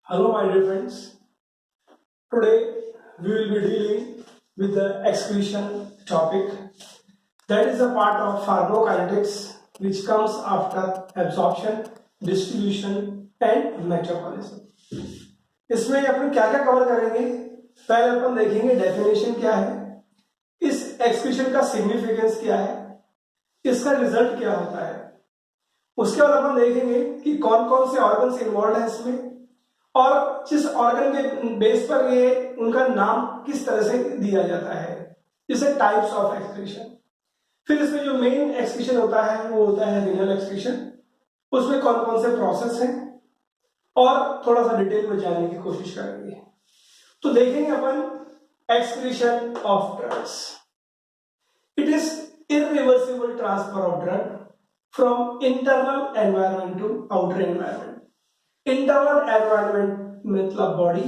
Hello, my dear friends. Today we will be dealing with the excretion topic. That is a part of pharmacokinetics which comes after absorption, distribution and metabolism. इसमें अपन क्या क्या cover करेंगे? पहले अपन देखेंगे definition क्या है, इस excretion का सिग्निफिकेंस क्या है, इसका रिजल्ट क्या होता है। उसके बाद अपन देखेंगे कि कौन कौन से ऑर्गन्स इन्वॉल्व है इसमें और जिस ऑर्गन के बेस पर ये उनका नाम किस तरह से दिया जाता है, जिसे टाइप्स ऑफ एक्सक्रीशन। फिर इसमें जो मेन एक्सक्रीशन होता है वो होता है रीनल एक्सक्रीशन, उसमें कौन कौन से प्रोसेस हैं और थोड़ा सा डिटेल में जानने की कोशिश करेंगे। तो देखेंगे अपन excretion of drugs. It is irreversible transfer of drug from internal environment to outer environment. Internal environment मतलब बॉडी,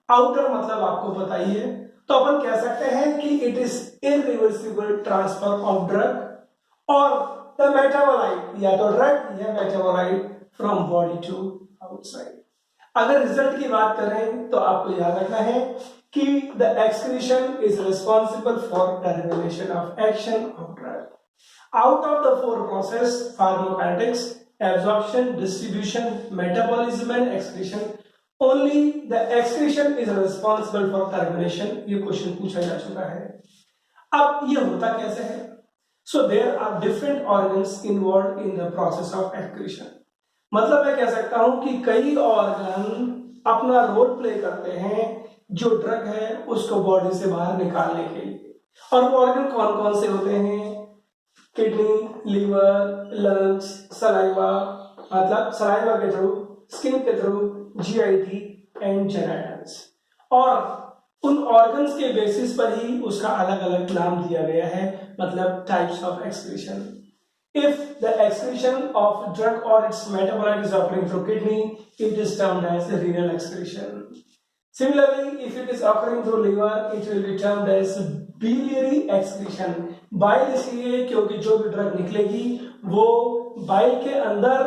आउटर मतलब आपको पता ही है। तो अपन कह सकते हैं कि it is irreversible transfer of drug और द मेटाबोलाइट, या तो ड्रग या metabolite from body to outside. अगर रिजल्ट की बात करें तो आपको याद रखना है कि the excretion is responsible for termination of action of drug. Out of the four process pharmacokinetics, absorption, distribution, metabolism and excretion, only the excretion is responsible for termination। ये क्वेश्चन पूछा जा चुका है। अब ये होता कैसे है? So there are different organs involved in the process of excretion। मतलब मैं कह सकता हूं कि कई ऑर्गन अपना रोल प्ले करते हैं जो ड्रग है उसको बॉडी से बाहर निकालने के लिए। और वो ऑर्गन कौन कौन से होते हैं? किडनी, लीवर, लंग्स, सलाइवा, मतलब सलाइवा के थ्रू, स्किन के थ्रू, जीआईटी एंड जेनेटिक्स। और उन ऑर्गन्स के बेसिस पर ही उसका अलग अलग नाम दिया गया है, मतलब types of excretion. If the excretion of drug और its metabolite is occurring through kidney, it is termed as renal excretion. Similarly, if it is occurring through liver, it will be termed as biliary excretion। Bile इसलिए क्योंकि जो भी drug निकलेगी वो bile के अंदर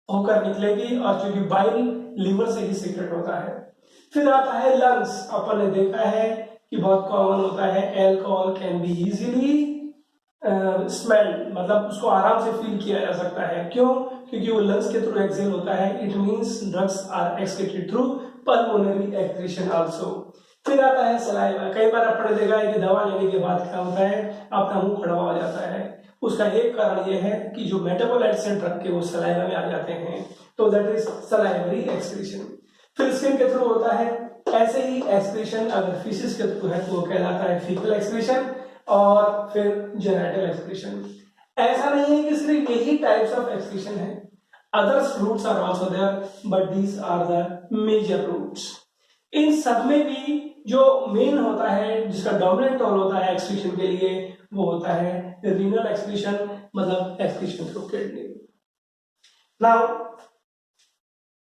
होकर निकलेगी और क्योंकि बाइल लीवर से ही सीक्रेट होता है। फिर आता है लंग्स। अपन ने देखा है कि बहुत कॉमन होता है, alcohol can be easily smell, मतलब उसको आराम से फील किया जा सकता है। क्यों? क्योंकि वो लंग्स के थ्रू एक्सहेल होता है। It means drugs are excreted through pulmonary excretion also. फिर आता है सलाइवा। कई बार आपने देखा है कि दवा लेने के बाद क्या होता है, अपना मुंह खड़ा हो जाता है। उसका एक कारण यह है कि जो मेटाबोलाइट्स हैं ड्रग के वो सलाइवा में आ जाते हैं, तो दैट इज सलाइवरी एक्सक्रीशन। फिर स्किन के थ्रू होता है। ऐसे ही एक्सक्रीशन अगर फीसिस के थ्रू है तो वो कहलाता है फीकल एक्सक्रीशन, और फिर जेनेटल एक्सक्रीशन। ऐसा नहीं है कि सिर्फ यही टाइप्स ऑफ एक्सक्रीशन है, others routes are also there, but these are the major routes। इन सब में भी जो मेन होता है, जिसका डोमिनेंट रोल होता है एक्सक्रीशन के लिए, वो होता है रीनल एक्सक्रीशन, मतलब एक्सक्रीशन थ्रू किडनी। नाउ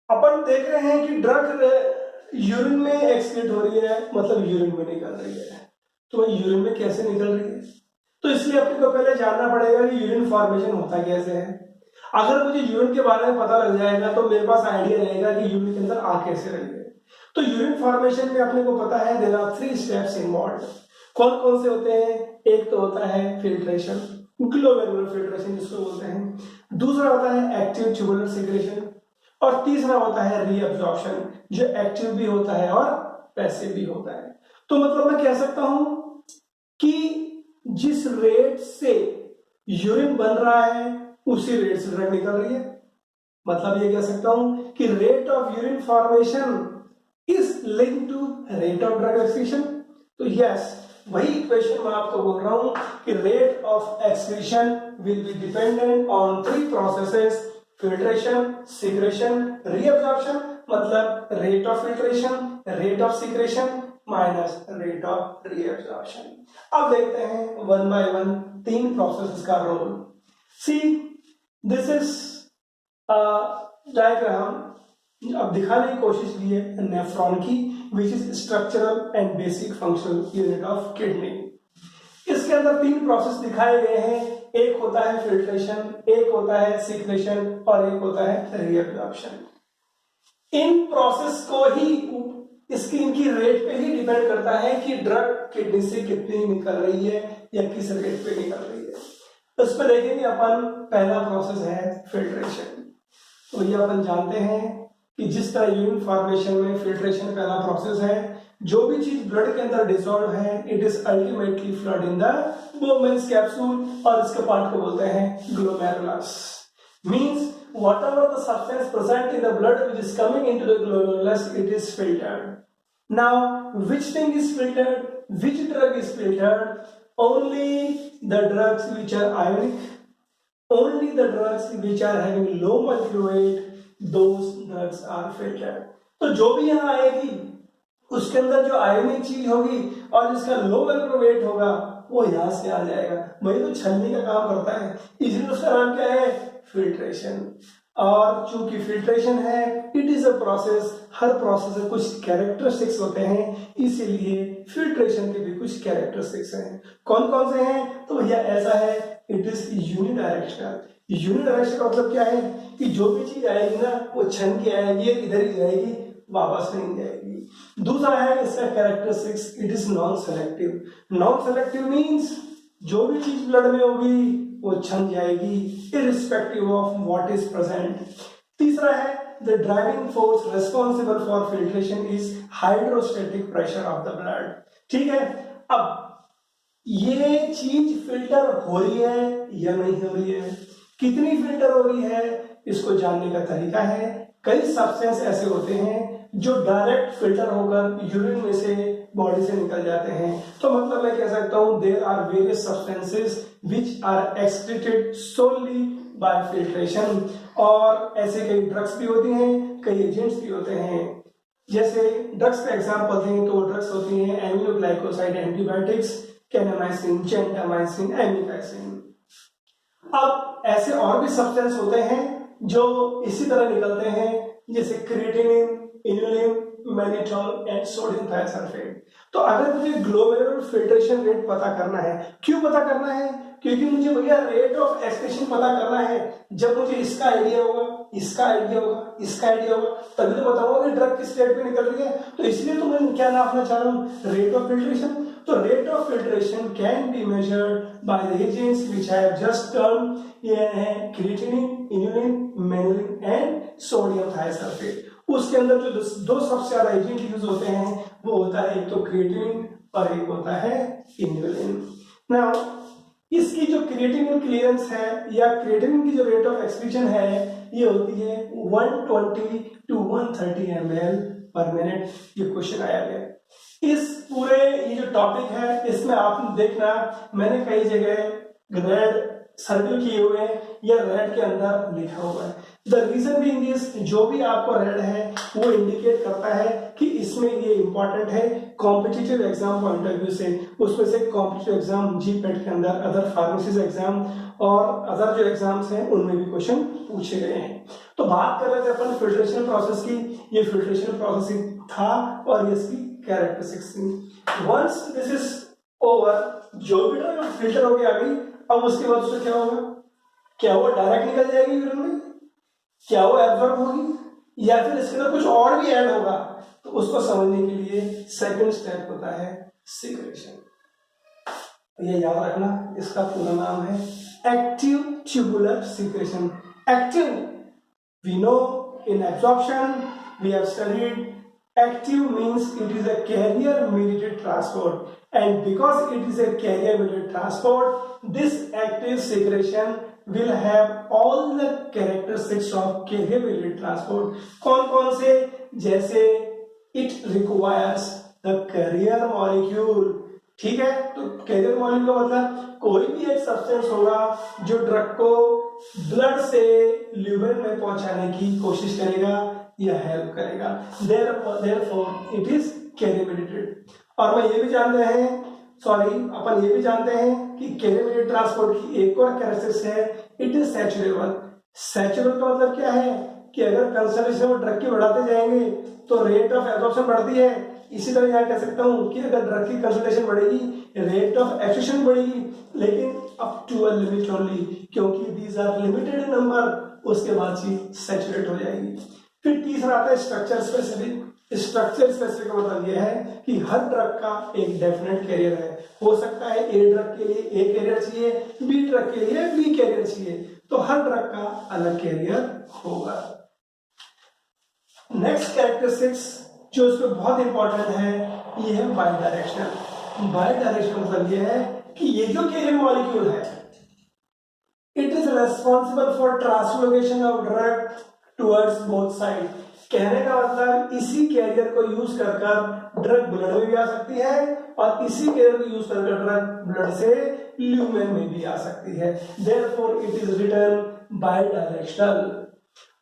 अपन देख रहे हैं कि ड्रग यूरिन में एक्सक्रीट हो रही है, मतलब यूरिन में निकल रही है। तो यूरिन में कैसे निकल रही है? तो इसलिए अपने को पहले जानना पड़ेगा कि यूरिन फॉर्मेशन होता कैसे है। अगर मुझे यूरिन के बारे में पता लग जाएगा तो मेरे पास आइडिया रहेगा कि यूरिन के अंदर आ कैसे रही है। तो यूरिन फॉर्मेशन में अपने को पता है देयर आर 3 स्टेप्स इन्वॉल्व्ड। कौन कौन से होते हैं? एक तो होता है फिल्ट्रेशन, ग्लोमेरुलर फिल्ट्रेशन जिसको बोलते हैं। दूसरा होता है एक्टिव ट्यूबुलर सिक्रेशन, और तीसरा होता है रीअब्जॉर्प्शन, जो एक्टिव भी होता है और पैसिव भी होता है। तो मतलब मैं कह सकता हूं कि जिस रेट से यूरिन बन रहा है उसी रेट से ड्रग निकल रही है। मतलब ये कह सकता हूं कि rate of urine formation is linked to rate of drug excretion. तो यस, वही इक्वेशन मैं आपको बोल रहा हूं कि rate of excretion will be dependent on 3 processes: filtration, secretion, reabsorption. मतलब rate of filtration, rate of secretion minus rate of reabsorption. अब देखते हैं वन बाय वन 3 प्रोसेसेस का role. See this is diagram. अब दिखाने की कोशिश की है नेफ्रॉन की, which is structural and basic functional unit of kidney. इसके अंदर 3 प्रोसेस दिखाए गए हैं। एक होता है फिल्ट्रेशन, एक होता है सिक्रेशन और एक होता है रीअब्जॉर्प्शन। इन प्रोसेस को ही इसकी इनकी रेट पे ही डिपेंड करता है कि ड्रग किडनी से कितनी निकल रही है या किस रेट पे निकल रही है। उस पर देखेंगे अपन, पहला प्रोसेस है फिल्ट्रेशन। तो ये अपन जानते हैं कि जिस तरह यूरिन फॉर्मेशन में फिल्ट्रेशन पहला प्रोसेस है, जो भी चीज ब्लड के अंदर डिसॉल्व है it is ultimately flood in the Bowman's capsule और इसके पार्ट को बोलते हैं glomerulus. Means whatever the substance present in the blood which is coming into the glomerulus, it is filtered. Now which thing is filtered, which drug is filtered? Only the drugs which are ionic, only the drugs which are having low molecular weight, those drugs are filtered. तो जो भी यहाँ आएगी उसके अंदर जो ionic चीज होगी और जिसका लो मोलेकुलर वेट होगा वो यहाँ से आ जाएगा। वही तो छलनी का काम करता है, इसलिए उसका नाम क्या है, फिल्ट्रेशन। और चूंकि फिल्ट्रेशन है, it is a process, her process में कुछ कैरेक्टरिस्टिक्स होते हैं, इसीलिए फिल्ट्रेशन के भी कुछ कैरेक्टरिस्टिक्स हैं। कौन कौन से हैं? तो भैया ऐसा है, इट इज यूनिडायरेक्शनल। यूनिडायरेक्शनल का मतलब क्या है कि जो भी चीज आएगी ना वो छन के आएगी, इधर ही जाएगी, वापस नहीं जाएगी। दूसरा है इसका characteristics, it is non selective. Non selective means जो भी चीज ब्लड में होगी वो छन जाएगी irrespective of what is present. तीसरा है the driving force responsible for filtration is hydrostatic pressure of the blood. ठीक है, अब ये चीज फिल्टर हो रही है या नहीं हो रही है, कितनी फिल्टर हो रही है, इसको जानने का तरीका है। कई सब्सटेंस ऐसे होते हैं जो डायरेक्ट फिल्टर होकर यूरिन में से बॉडी से निकल जाते हैं। तो मतलब मैं कह सकता हूं there are various substances which are excreted solely by filtration. और ऐसे कई ड्रग्स भी होती हैं, कई एजेंट्स भी होते हैं। जैसे ड्रग्स का एग्जांपल दें तो ड्रग्स होती हैं एमिनोग्लाइकोसाइड एंटीबायोटिक्स, केनामाइसिन, जेंटामाइसिन, एमिपैसिन। अब ऐसे और भी सब्सटेंस होते हैं जो इसी तरह निकलते हैं, जैसे creatinine, inulin, mannitol and sodium thiosulphate. तो अगर मुझे ग्लोमेरुलर फिल्ट्रेशन रेट पता करना है, क्यों पता करना है? क्योंकि मुझे भैया रेट ऑफ एक्सक्रीशन पता करना है। जब मुझे इसका आइडिया होगा, इसका आइडिया होगा, इसका आइडिया होगा, तभी तो बताऊंगा कि ड्रग किस रेट पे निकल रही है। तो इसलिए तो मैं क्या नापना चाह रहा हूँ, रेट ऑफ फिल्ट्रेशन। तो rate of filtration can be measured by the agents which I have just termed. ये है क्रिएटिनिन, इनुलिन, मेनुलिन एंड सोडियम थायोसल्फेट। उसके अंदर जो दो सबसे ज्यादा एजेंट यूज होते हैं वो होता है एक तो क्रिएटिनिन और एक होता है इनुलिन। नाउ इसकी जो क्रिएटिनिन क्लियरेंस है या क्रिएटिनिन की जो रेट ऑफ एक्सक्रीशन है ये होती है 120 to 130 ml पर मिनट। ये क्वेश्चन आया है। इस पूरे ये जो टॉपिक है इसमें आप देखना मैंने कई जगह रेड सर्कल किए हुए हैं या रेड के अंदर लिखा हुआ है। द रीजन बीइंग दिस, जो भी आपको रेड है वो इंडिकेट करता है कि इसमें ये इंपॉर्टेंट है competitive exam point of view से। उसमें से कॉम्पिटिटिव एग्जाम जीपेट के अंदर, अदर फार्मेसीज एग्जाम और अदर जो एग्जाम्स हैं उनमें भी क्वेश्चन पूछे गए हैं। तो बात कर रहे थे अपन फिल्ट्रेशन प्रोसेस की। ये फिल्ट्रेशन प्रोसेस था और इसकी कैरेक्टरिस्टिक्स थी। वंस दिस इज ओवर, जो भी ड्रग फिल्टर हो गया अभी, अब उसके बाद उससे क्या होगा? क्या वो डायरेक्ट निकल जाएगी यूरिन में, क्या वो एब्जॉर्ब होगी, या फिर इसके अंदर कुछ और भी ऐड होगा? तो उसको समझने के लिए सेकंड स्टेप होता है सीक्रेशन। ये याद रखना, इसका पूरा नाम है active tubular secretion. Active, we know in absorption we have studied, active means it is a carrier mediated transport, and because it is a carrier mediated transport, this active secretion will have all the characteristics of carrier mediated transport। कौन कौन से? जैसे it requires the carrier molecule। ठीक है, तो carrier molecule का मतलब कोई भी एक सब्सटेंस होगा जो ड्रग को ब्लड से लिवर में पहुंचाने की कोशिश करेगा या हेल्प करेगा। therefore it is carrier mediated। और मैं ये भी जानते हैं, अपन ये भी जानते हैं कि carrier mediated ट्रांसपोर्ट की एक और कैरेक्टरिस्टिक्स है, इट इज सैचुरेबल। सैचुरेबल का मतलब क्या है कि अगर कंसंट्रेशन वो ड्रग की बढ़ाते जाएंगे तो रेट ऑफ एब्जॉर्प्शन बढ़ती है। इसी तरह यहाँ कह सकता हूँ कि अगर ड्रग की कंसंट्रेशन बढ़ेगी रेट ऑफ एक्सक्रीशन बढ़ेगी, लेकिन up to a limit only, क्योंकि दीज आर लिमिटेड नंबर, उसके बाद चीज सैचुरेट हो जाएगी। फिर तीसरा आता है स्ट्रक्चर स्पेसिफिक। स्ट्रक्चर स्पेसिफिक का मतलब यह है कि हर ड्रग का एक डेफिनेट कैरियर है। हो सकता है ए ड्रग के लिए ए कैरियर चाहिए, बी ड्रग के लिए बी कैरियर चाहिए, तो हर ड्रग का अलग कैरियर होगा। नेक्स्ट कैरेक्टरिस्टिक्स जो इसमें बहुत इंपॉर्टेंट है ये है बाई डायरेक्शनल। बाई डायरेक्शनल मतलब ये है कि ये जो कैरियर मॉलिक्यूल है it is responsible for translocation of drug towards both side. कहने का मतलब इसी कैरियर को यूज कर ड्रग ब्लड में भी आ सकती है और इसी कैरियर को यूज कर ड्रग ब्लड से ल्यूमेन में भी आ सकती है। Therefore it is written bidirectional.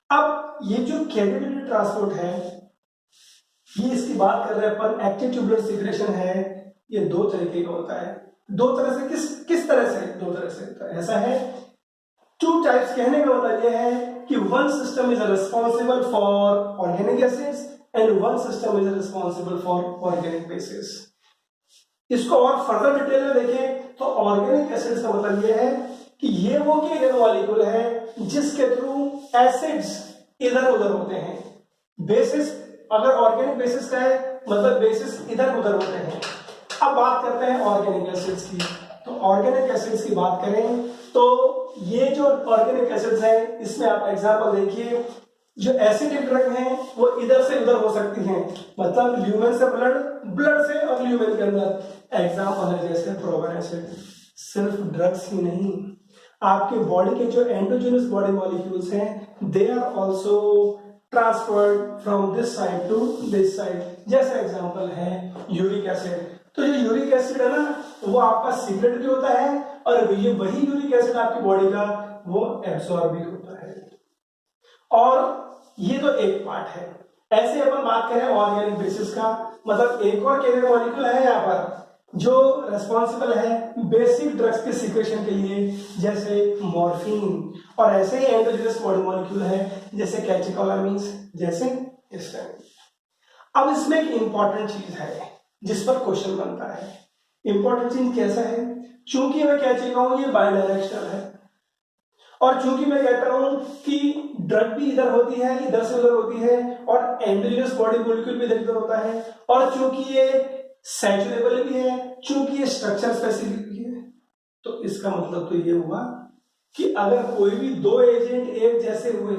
अब ये जो कैरियर ट्रांसपोर्ट है ये इसकी बात कर रहे हैं अपन, एक्टिव ट्यूबुलर सिक्रेशन है, ये दो तरीके का होता है। दो तरह से किस तरह से? दो तरह से होता है। ऐसा है टू टाइप्स। कहने का मतलब यह है कि one system is responsible for organic acids and one system is responsible for organic basis. इसको और फर्दर डिटेल में देखें तो ऑर्गेनिक एसिड्स का मतलब यह है कि ये वो कैरियर मॉलिक्यूल है जिसके थ्रू एसिड्स इधर उधर होते हैं। बेसिस अगर ऑर्गेनिक बेसिस का है मतलब बेसिस इधर उधर होते हैं। अब बात करते हैं ऑर्गेनिक एसिड्स की। तो ऑर्गेनिक एसिड्स की बात करें तो ये जो ऑर्गेनिक एसिड्स हैं इसमें आप एग्जांपल देखिए, जो एसिडिक ड्रग हैं वो इधर से उधर हो सकती हैं, मतलब ल्यूमेन से ब्लड, ब्लड से और ल्यूमेन के अंदर। एग्जांपल है जैसे प्रोवन एसिड। सिर्फ ड्रग्स ही नहीं, आपके बॉडी के जो एंडोजेनस बॉडी मॉलिक्यूल्स हैं they are also transferred from this side to this side. जैसे एग्जांपल है यूरिक एसिड। तो जो यूरिक एसिड है ना वो आपका सीक्रेट भी होता है और ये वही यूरिक एसिड आपकी बॉडी का वो एब्सॉर्ब भी होता है। और ये तो एक पार्ट है। ऐसे अपन बात करें ऑर्गेनिक बेसिस का, मतलब एक और कैरियर मॉलिक्यूल है यहाँ पर जो रेस्पॉन्सिबल है बेसिक ड्रग्स के सिक्रेशन के लिए, जैसे मॉर्फिन। और ऐसे ही एंडोजेनस बॉडी मॉलिक्यूल है जैसे कैटेकोलामीन्स, जैसे हिस्टामिन। अब इसमें एक इंपॉर्टेंट चीज है जिस पर क्वेश्चन बनता है। इंपॉर्टेंट चीज कैसा है? चूंकि मैं क्या चाहता हूं ये बाई डायरेक्शनल है और चूंकि मैं कहता हूं कि ड्रग भी इधर होती है, इधर से उधर होती है और एंडोजेनस बॉडी मॉलिक्यूल भी इधर उधर होता है, और चूंकि ये सैचुरेबल भी है, चूंकि ये स्ट्रक्चर स्पेसिफिक भी है, तो इसका मतलब तो ये हुआ कि अगर कोई भी दो एजेंट एक जैसे हुए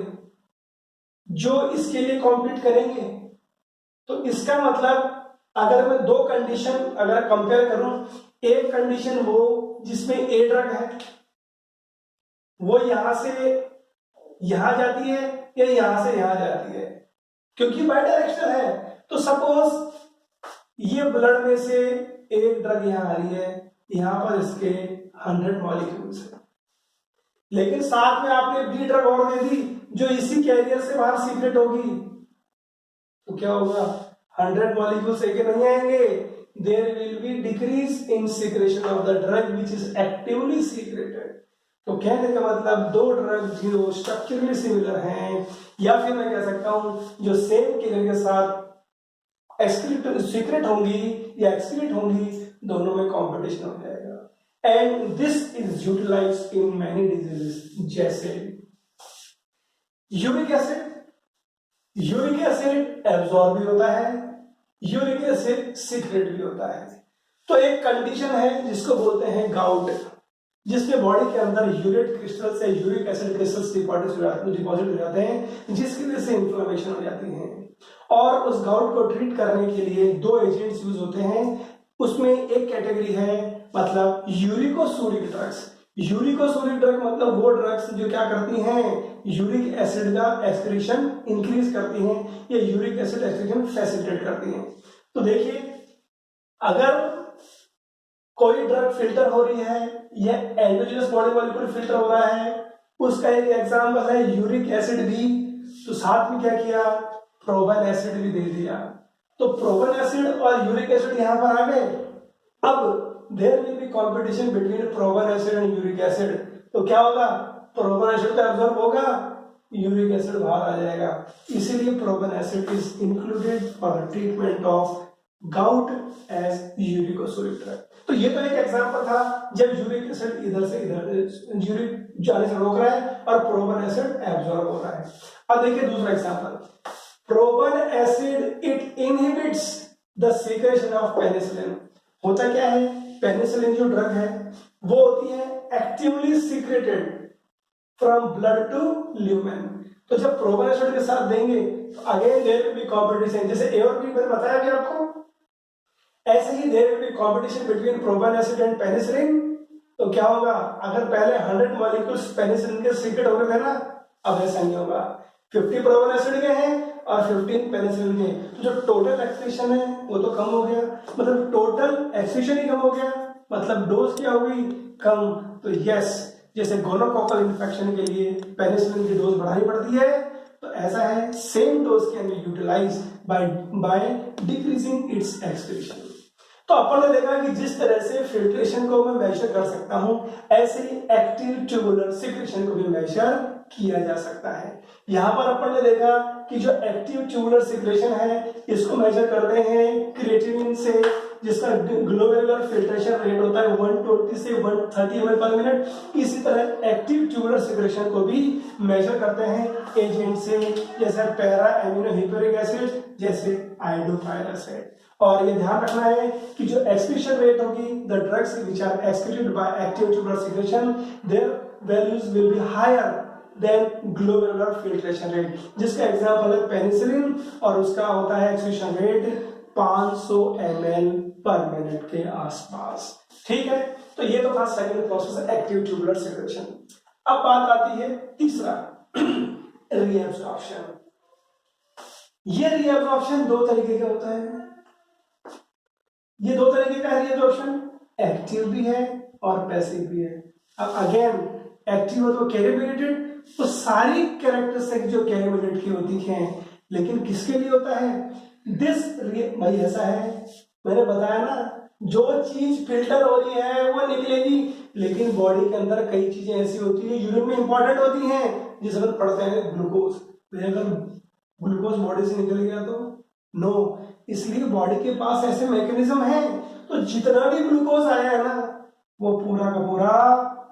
जो इसके लिए कॉम्पीट करेंगे तो इसका मतलब अगर मैं दो कंडीशन अगर कंपेयर करूं, एक कंडीशन वो जिसमें ए ड्रग है वो यहां से यहां जाती है या यहां से यहां जाती है, क्योंकि बाई डायरेक्शनल है। तो सपोज ये ब्लड में से एक ड्रग यहां आ रही है, यहां पर इसके 100 मॉलिक्यूल्स है, लेकिन साथ में आपने बी ड्रग और दे दी जो इसी कैरियर से बाहर सीक्रेट होगी, तो क्या होगा? 100 मॉलिक्यूल्स एक नहीं आएंगे, there will be decrease in secretion of the drug which is actively secreted. तो कहने का मतलब दो ड्रग जो स्ट्रक्चरली सिमिलर हैं, या फिर मैं कह सकता हूं जो सेम कैरियर के साथ सीक्रेट होंगी या एक्सक्रीट होंगी, दोनों में कंपटीशन हो जाएगा। And this is utilised in many diseases, जैसे uric acid. Uric acid absorb भी होता है, यूरिक एसिड सीक्रेट भी होता है। तो एक कंडीशन है जिसको बोलते हैं गाउट, जिसमें बॉडी के अंदर यूरेट क्रिस्टल से यूरिक एसिड क्रिस्टल्स डिपॉजिट हो जाते हैं, जिसकी वजह से इंफ्लेमेशन हो जाती है। और उस गाउट को ट्रीट करने के लिए दो एजेंट्स यूज होते हैं। उसमें एक कैटेगरी है मतलब यूरिकोसूरिक ड्रग्स। यूरिकोसूरिक ड्रग मतलब वो ड्रग्स जो क्या करती हैं, यूरिक एसिड का एक्सक्रीशन इंक्रीज करती हैं या यूरिक एसिड एक्सक्रीशन फैसिलिटेट करती हैं। तो देखिए अगर कोई ड्रग फिल्टर हो रही है या एंडोजेनस बॉडी मॉलिक्यूल फिल्टर हो रहा है, उसका एक एग्जांपल है यूरिक एसिड भी, तो साथ में क्या किया, प्रोवन एसिड भी दे दिया। तो प्रोवन एसिड और यूरिक एसिड यहां पर आ गए। अब there will be competition between probenecid and uric acid, तो क्या होगा, प्रोवन एसिड तो एब्जॉर्ब होगा, यूरिक एसिड बाहर आ जाएगा। इसीलिए probenecid is included for the treatment of gout as uricosuric drug. तो ये तो एक एग्जांपल था जब यूरिक एसिड इधर से इधर यूरिक जाने से रोक रहा है और प्रोवन एसिड एब्जॉर्ब हो रहा है। अब देखिए दूसरा example, probenecid it inhibits the secretion of penicillin. होता क्या है, पेनिसिलिन जो ड्रग है वो होती है actively secreted from blood to lumen. तो जब प्रोपन एसिड के साथ देंगे तो again there will be competition, जैसे ए और बी मैंने बताया भी आपको, ऐसे ही there will be competition between probenecid and penicillin. तो क्या होगा, अगर पहले 100 मॉलिक्यूल्स पेनिसिलिन के सीक्रेट हो गए थे ना, अब ऐसा नहीं होगा, 50 प्रोपन एसिड के हैं और 15 पेनिसिलिन के, तो जो टोटल एक्सक्रीशन है वो तो कम हो गया, मतलब टोटल एक्सक्रीशन ही कम हो गया, मतलब डोज क्या हुई, कम। तो यस, जैसे गोनोकॉकल इन्फेक्शन के लिए पेनिसिलिन की डोज बढ़ानी पड़ती है, तो ऐसा है same dose can be utilise by decreasing its excretion. तो अपन ने देखा कि जिस तरह से फिल्ट्रेशन को मैं मेजर कर सकता हूं, ऐसे ही एक्टिव ट्यूबुलर सिक्रेशन को भी मेजर किया जा सकता है। यहां पर अपन ने देखा कि जो एक्टिव ट्यूबुलर सिक्रेशन है इसको मेजर करते हैं क्रिएटिनिन से, जिसका ग्लोमेरुलर फिल्ट्रेशन रेट होता है 120 से 130 ml पर मिनट। इसी तरह एक्टिव ट्यूबुलर सिक्रेशन को भी मेजर करते हैं एजेंट से, जैसे पैरा एमिनो हिप्यूरिक एसिड, जैसे आइडोफाइल। और ये ध्यान रखना है कि जो एक्सक्रीशन रेट होगी, the drugs which are excreted by active tubular secretion, their values will be higher than glomerular filtration rate, जिसका एग्जांपल है पेनिसिलिन, और उसका होता है एक्सक्रीशन रेट 500 ml पर मिनट के आसपास। ठीक है, तो ये तो था second process, active tubular secretion. अब बात आती है तीसरा, रीएब्जॉर्प्शन। ये रीएब्जॉर्प्शन दो तरीके का होता है, ये दो तरीके का है रीएब्जॉर्प्शन, एक्टिव भी है और पैसिव भी है। अब अगेन एक्टिव हो तो कैरियोमेटेड, तो सारी कैरेक्टरिस्टिक जो कैरियोमेटेड की होती हैं, लेकिन किसके लिए होता है दिस, भाई ऐसा है, मैंने बताया ना, जो चीज फिल्टर हो रही है वो निकलेगी, लेकिन बॉडी के अंदर कई चीजें ऐसी होती है यूरिन में इंपॉर्टेंट होती हैं, जिस वक्त पढ़ते हैं ग्लूकोज, अगर ग्लूकोज बॉडी से निकल गया तो नो, इसलिए बॉडी के पास ऐसे मैकेनिज्म है, तो जितना भी ग्लूकोज आया है ना वो पूरा का पूरा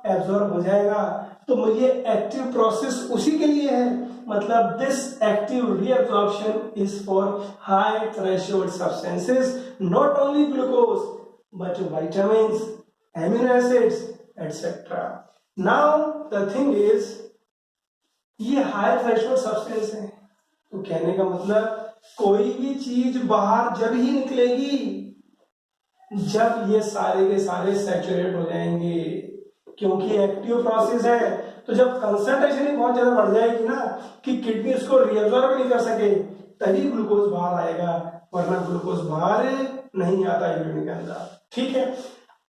एब्जॉर्ब हो जाएगा। तो मुझे एक्टिव प्रोसेस उसी के लिए है, मतलब this active reabsorption is for high threshold substances, not only glucose but vitamins, amino acids etcetera. Now the thing is, ये हाई थ्रेशोल्ड सब्सटेंस है, तो कहने का मतलब कोई भी चीज बाहर जब ही निकलेगी जब ये सारे के सारे सैचुरेट हो जाएंगे, क्योंकि एक्टिव प्रोसेस है, तो जब कंसंट्रेशन ही बहुत ज्यादा बढ़ जाएगी ना कि किडनी इसको रीअब्सॉर्ब नहीं कर सके, तभी ग्लूकोज बाहर आएगा, वरना ग्लूकोज बाहर नहीं आता यूरिन के अंदर। ठीक है,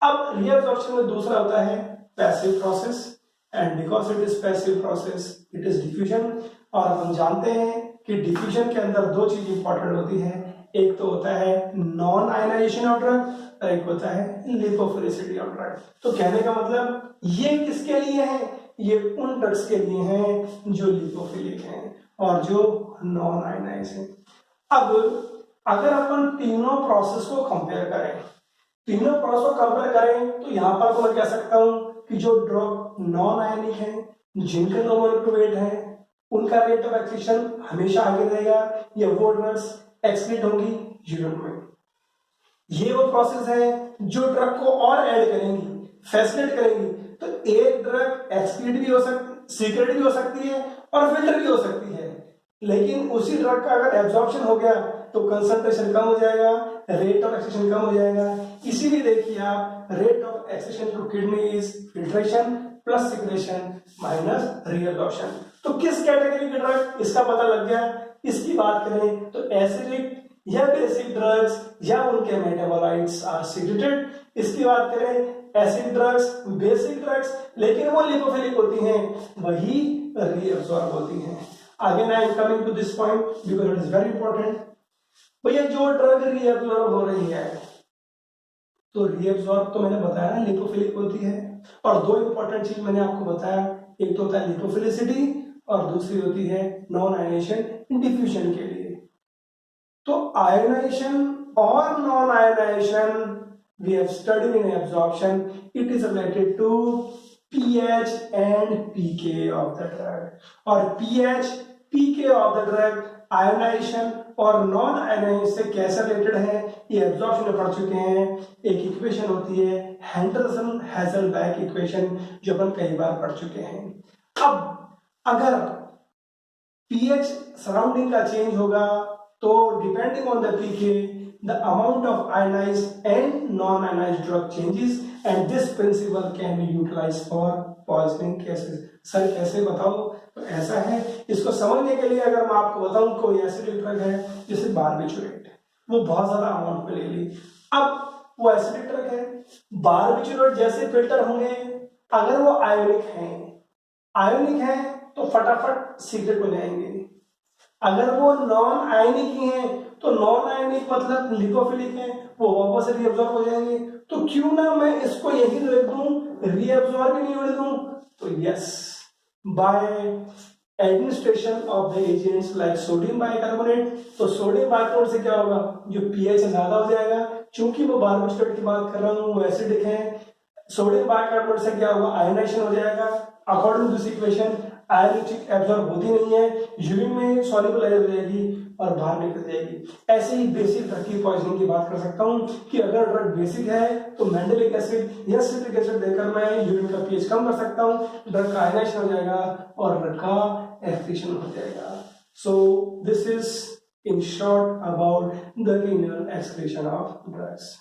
अब रीअब्सॉर्प्शन में दूसरा होता है passive process, and because it is passive process it is diffusion. और हम जानते हैं कि डिफ्यूजन के अंदर दो चीज इंपॉर्टेंट होती है, एक तो होता है नॉन आयनाइजेशन ऑफ ड्रग और एक होता है लिपोफिलिसिटी ऑफ ड्रग। तो कहने का मतलब ये किसके लिए है, ये उन ड्रग्स के लिए हैं जो लिपोफिलिक हैं और जो नॉन आयनाइज हैं। अब अगर अपन तीनों प्रोसेस को कंपेयर करें, तीनों प्रोसेस को कंपेयर करें, तो यहां पर तो मैं कह सकता हूं कि जो ड्रग नॉन आयनिक है, जिनके लो मोलेक्युलर वेट है, उनका रेट ऑफ एक्सक्रीशन हमेशा आगे रहेगा, या वो ड्रग्स एक्सक्रीट होंगी यूरिन में। ये वो प्रोसेस है जो ड्रग को और ऐड करेंगी, फैसिलिटेट करेंगी। तो एक ड्रग एक्सक्रीट भी हो सकती, सीक्रेट भी हो सकती है और फिल्टर भी हो सकती है, लेकिन उसी ड्रग का अगर एब्जॉर्प्शन हो गया तो कंसंट्रेशन कम हो जाएगा, रेट ऑफ एक्सक्रीशन कम हो जाएगा। इसीलिए देखिए आप, rate of excretion to kidney is filtration plus secretion minus reabsorption. तो किस कैटेगरी की ड्रग, इसका पता लग गया। इसकी बात करें तो एसिडिक या बेसिक ड्रग्स या उनके मेटाबोलाइट्स आर सीक्रेटेड। इसकी बात करें एसिड ड्रग्स, बेसिक ड्रग्स, लेकिन वो लिपोफिलिक होती हैं, वही रीअब्सॉर्ब होती हैं। Again I am coming to this point because it is very important. भैया जो ड्रग रीअब्सॉर्ब हो रही है, तो रीअब्सॉर्ब तो मैंने बताया ना लिपोफिलिक होती है, और दो इंपॉर्टेंट चीज मैंने आपको बताया, एक तो होता है लिपोफिलिसिटी और दूसरी होती है नॉन आयनाइजेशन डिफ्यूजन के लिए। तो आयनाइजेशन और non ionisation we have studied in absorption, it is related to pH and pK of the drug, और pH pK of the drug ionisation और नॉन आयोनाइजेशन से कैसे रिलेटेड है ये एब्जॉर्प्शन में पढ़ चुके हैं। एक इक्वेशन होती है हेंडरसन हेजलबैक इक्वेशन जो अपन कई बार पढ़ चुके हैं। अब अगर पीएच सराउंडिंग का चेंज होगा तो depending on the pK the amount of ionized and non-ionized drug changes and this principle can be utilized for poisoning cases। Sir कैसे बताओ? तो ऐसा है, इसको समझने के लिए अगर मैं आपको बताऊं कोई एसिडिक ड्रग है जैसे बारबिचुरेट, वो बहुत ज्यादा अमाउंट में ले ली, अब वो एसिडिक ड्रग है, बारबिचुरेट जैसे फिल्टर होंगे अगर वो आयोनिक है तो फटाफट सीक्रेट हो जाएंगे, अगर वो नॉन आयनिक ही है तो नॉन आयनिक मतलब लिपोफिलिक है, वो वापस से रीअब्सॉर्ब हो जाएंगे। तो क्यों ना मैं इसको यही लिख दूं, रीअब्सॉर्ब ही नहीं होने दूं। तो yes, by administration of the agents like sodium bicarbonate, तो सोडियम बाइकार्बोनेट से क्या होगा, जो पीएच ज्यादा हो जाएगा, चूंकि वो बारबिचुरेट की बात कर रहा हूं वो एसिडिक है, सोडियम बाइकार्बोनेट से क्या होगा, आयनाइजेशन हो जाएगा। According to this equation ionic absorb होती नहीं है, यूरिन में सॉल्युबल हो जाएगी और बाहर निकल जाएगी। ऐसे ही बेसिक ड्रग की पॉइजनिंग की बात कर सकता हूं कि अगर ड्रग बेसिक है तो मेंडेलिक एसिड या सिट्रिक एसिड देकर मैं यूरिन का पीएच कम कर सकता हूं, ड्रग का आयनाइजेशन हो जाएगा और ड्रग का एक्सक्रीशन हो जाएगा। So this is in short about the renal excretion of drugs.